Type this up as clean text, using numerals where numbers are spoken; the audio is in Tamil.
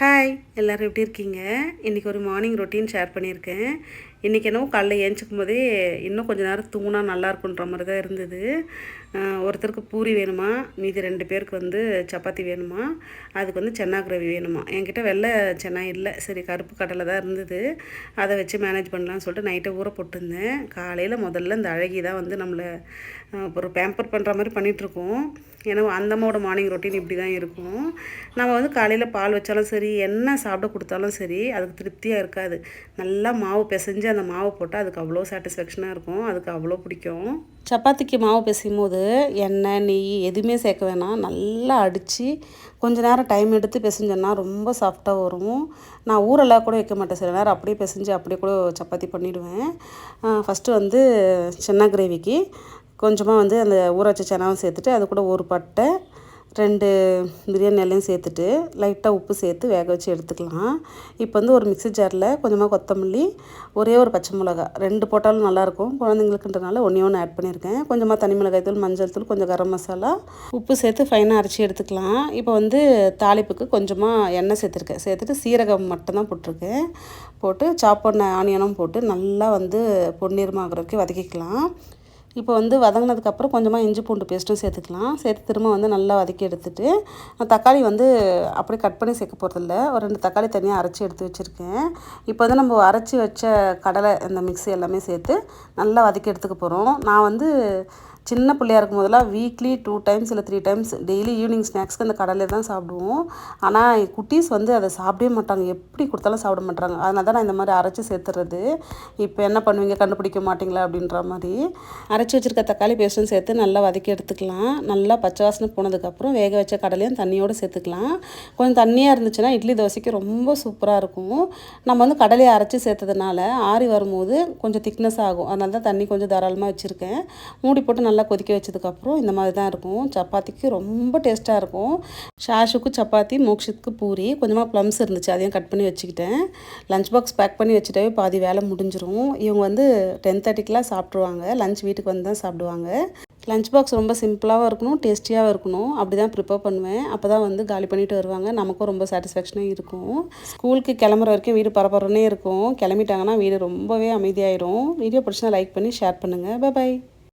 ஹாய் எல்லோரும் எப்படி இருக்கீங்க? இன்றைக்கி ஒரு மார்னிங் ரொட்டீன் ஷேர் பண்ணியிருக்கேன். இன்றைக்கி என்னவோ காலைல ஏஞ்சிக்கும் போதே இன்னும் கொஞ்சம் நேரம் தூங்கினா நல்லாயிருக்குன்ற மாதிரி தான் இருந்தது. ஒருத்தருக்கு பூரி வேணுமா, மீதி 2 பேருக்கு சப்பாத்தி வேணுமா, அதுக்கு சென்னா கிரேவி வேணுமா. என்கிட்ட வெள்ளை சென்னா இல்லை, சரி கருப்பு கடலை தான் இருந்தது, அதை வச்சு மேனேஜ் பண்ணலான்னு சொல்லிட்டு நைட்டை ஊற போட்டிருந்தேன். காலையில் முதல்ல இந்த அழகி தான் நம்மளை ஒரு பேம்பர் பண்ணுற மாதிரி பண்ணிகிட்ருக்கோம். ஏன்னா அந்தம்மாவோட மார்னிங் ரொட்டீன் இப்படி தான் இருக்கும். நம்ம காலையில் பால் வச்சாலும் சரி, என்ன சாப்பிட கொடுத்தாலும் சரி, அதுக்கு திருப்தியாக இருக்காது. நல்லா மாவு பிசைஞ்சு அந்த மாவை போட்டால் அதுக்கு அவ்வளோ சாட்டிஸ்ஃபேக்ஷனாக இருக்கும், அதுக்கு அவ்வளோ பிடிக்கும். சப்பாத்திக்கு மாவு பிசையும் போது எண்ணெய் நெய் எதுவுமே சேர்க்க வேணாம், நல்லா அடித்து கொஞ்சம் நேரம் டைம் எடுத்து பிசைஞ்சோன்னா ரொம்ப சாஃப்டாக வரும். நான் ஊரெல்லாம் கூட வைக்க மாட்டேன், சில நேரம் அப்படியே பிசைஞ்சு அப்படியே கூட சப்பாத்தி பண்ணிவிடுவேன். ஃபஸ்ட்டு சென்னா கிரேவிக்கு கொஞ்சமாக அந்த ஊற வச்ச சென்னாவும் சேர்த்துட்டு, அது கூட ஒரு பட்டை 2 பிரியாணி இலையும் சேர்த்துட்டு லைட்டாக உப்பு சேர்த்து வேக வச்சு எடுத்துக்கலாம். இப்போ ஒரு மிக்ஸி ஜாரில் கொஞ்சமாக கொத்தமல்லி, ஒரே ஒரு பச்சை மிளகா 2 போட்டாலும் நல்லாயிருக்கும். குழந்தைங்களுக்குன்றனால ஒன்றே ஒன்று ஆட் பண்ணியிருக்கேன். கொஞ்சமாக தனி மிளகாய் தூள், மஞ்சள் தூள், கொஞ்சம் கரம் மசாலா, உப்பு சேர்த்து ஃபைனாக அரைச்சி எடுத்துக்கலாம். இப்போ தாளிப்புக்கு கொஞ்சமாக எண்ணெய் சேர்த்துருக்கேன். சேர்த்துட்டு சீரகம் மட்டும்தான் போட்டிருக்கேன். போட்டு சாப் பண்ண ஆனியனும் போட்டு நல்லா பொன்னிறமாகிற வரைக்கும் வதக்கிக்கலாம். இப்போ வதங்கினதுக்கப்புறம் கொஞ்சமாக இஞ்சி பூண்டு பேஸ்ட்டும் சேர்த்துக்கலாம். சேர்த்து திரும்ப நல்லா வதக்கி எடுத்துகிட்டு, தக்காளி அப்படியே கட் பண்ணி சேர்க்க போகிறதில்ல, ஒரு 2 தக்காளி தனியாக அரைச்சி எடுத்து வச்சுருக்கேன். இப்போ நம்ம அரைச்சி வச்ச கடலை இந்த மிக்ஸி எல்லாமே சேர்த்து நல்லா வதக்கி எடுத்துக்க போகிறோம். நான் சின்ன பிள்ளையாக இருக்கும் போதெல்லாம் வீக்லி 2 டைம்ஸ் இல்லை 3 டைம்ஸ் டெய்லி ஈவினிங் ஸ்நாக்ஸ்க்கு அந்த கடலை தான் சாப்பிடுவோம். ஆனால் குட்டீஸ் அதை சாப்பிடவே மாட்டாங்க, எப்படி கொடுத்தாலும் சாப்பிட மாட்டாங்க. அதனால தான் நான் இந்த மாதிரி அரைச்சி சேர்த்துறது. இப்போ என்ன பண்ணுவீங்க, கண்டுபிடிக்க மாட்டிங்களா அப்படின்ற மாதிரி. அரைச்சி வச்சுருக்க தக்காளி பேஸ்ட்டும் சேர்த்து நல்லா வதக்கி எடுத்துக்கலாம். நல்லா பச்சை வாசனை போனதுக்கப்புறம் வேக வச்ச கடலையும் தண்ணியோடு சேர்த்துக்கலாம். கொஞ்சம் தண்ணியாக இருந்துச்சுன்னா இட்லி தோசைக்கு ரொம்ப சூப்பராக இருக்கும். நம்ம கடலையை அரைச்சி சேர்த்ததுனால ஆறி வரும்போது கொஞ்சம் திக்னஸ் ஆகும். அதனால தான் தண்ணி கொஞ்சம் தாராளமாக வச்சுருக்கேன். மூடி போட்டு நல்லா கொதிக்க வச்சதுக்கப்புறம் இந்த மாதிரி தான் இருக்கும். சப்பாத்திக்கு ரொம்ப டேஸ்ட்டாக இருக்கும். ஷாஷுக்கு சப்பாத்தி, மோக்ஷித்துக்கு பூரி, கொஞ்சமாக ப்ளம்ஸ் இருந்துச்சு, அதையும் கட் பண்ணி வச்சுக்கிட்டேன். லஞ்ச் பாக்ஸ் பேக் பண்ணி வச்சுட்டாவே பாதி வேலை முடிஞ்சிடும். இவங்க 10:30க்கெலாம் சாப்பிட்ருவாங்க. லஞ்ச் வீட்டுக்கு தான் சாப்பிடுவாங்க. லஞ்ச் பாக்ஸ் ரொம்ப சிம்பிளாகவும் இருக்கணும், டேஸ்டியாகவும் இருக்கணும். அப்படி தான் ப்ரிப்பேர் பண்ணுவேன். அப்போ தான் காலி பண்ணிவிட்டு வருவாங்க. நமக்கும் ரொம்ப சாட்டிஸ்ஃபேக்ஷனாக இருக்கும். ஸ்கூலுக்கு கிளம்புற வரைக்கும் வீடு பரபரன்னே இருக்கும். கிளம்பிட்டாங்கன்னா வீடு ரொம்பவே அமைதியாயிடும். வீடியோ பிடிச்சினா லைக் பண்ணி ஷேர் பண்ணுங்கள். பை.